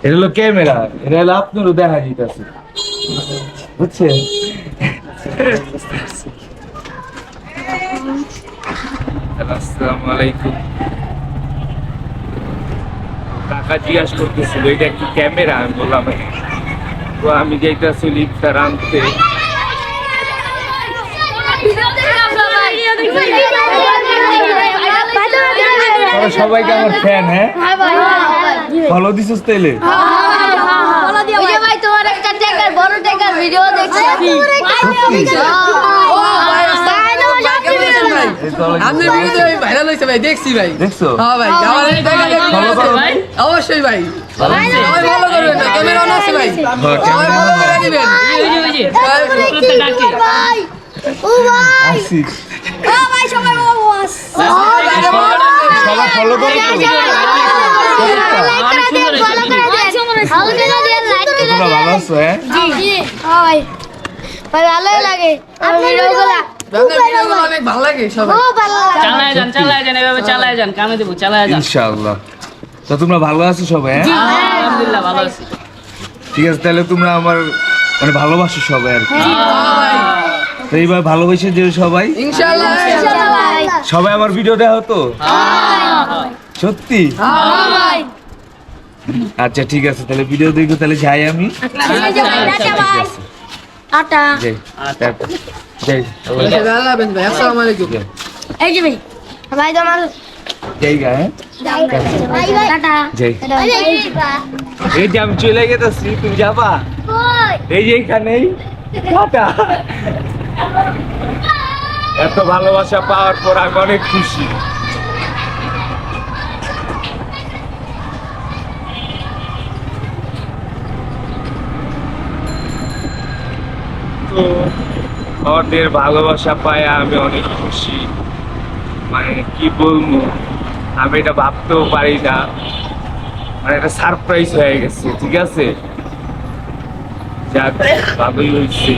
এটা হলো ক্যামেরা, এটা হলো আপনারও দেখা যেতেছে, বুঝছেন? আসসালামু আলাইকুম। কাকা জিজ্ঞাসা করতেছিল এটা কি ক্যামেরা, আমি বললাম তো আমি যাইতেছি লিফটার আনতে। সবাইকে আমার ফ্যান, হ্যাঁ ফলো দিছিস তাইলে? ভাই তোমার একটা টেকার বড় টেকার ভিডিও দেখছি। আপনি ভিডিওতে ভাই ভাইরাল হইছে ভাই, দেখছি ভাই। দেখছো? হ্যাঁ ভাই, আমার এই টাকা ফলো করো ভাই। অবশ্যই ভাই। সবাই ফলো করবেন না, ক্যামেরা অন আছে ভাই। সবাই ফলো করে দিবেন। ভাই ও ভাই আসিস ও ভাই সবাই বস সবাই ফলো করো তো? তোমরা ভালো আছো? হ্যাঁ ভাই ভালোই লাগে ভিডিওগুলো, আপনার ভিডিওগুলো অনেক ভালো লাগে সবাই। খুব ভালো লাগে। চালায় যান এভাবে চালায় যান, কামে দেবো, চালায় যান। ইনশাআল্লাহ। তো তোমরা ভালো আছো সবাই? হ্যাঁ আলহামদুলিল্লাহ ভালো আছি। ঠিক আছে, তাহলে তোমরা আমার মানে ভালোবাসো সবাই আর কি। ভাই তো এইবার ভালোবেসে যে সবাই ইনশাআল্লাহ। ভাই সবাই আমার ভিডিও দেখো তো? সত্যি? ভাই আচ্ছা ঠিক আছে, তাহলে ভিডিও দেখো, তাহলে যাই আমি। টাটা যাই টাটা। যাই আল্লাহ হাফেজ ভাই, আসসালামু আলাইকুম। এই যে ভাই ভাই তোমার যাই গা, হ্যাঁ ভাই টাটা যাই। এই যে আমি চলে গেছি, তুমি যাবা? এই যে এইখানেই টাটা। এত ভালোবাসা পাওয়ার পর আমি অনেক খুশি। তো ওদের ভালোবাসা পায় আমি অনেক খুশি, মানে কি বলবো, আমি এটা ভাবতেও পারি না, মানে এটা সারপ্রাইজ হয়ে গেছে। ঠিক আছে, যাক ভালোই হয়েছে।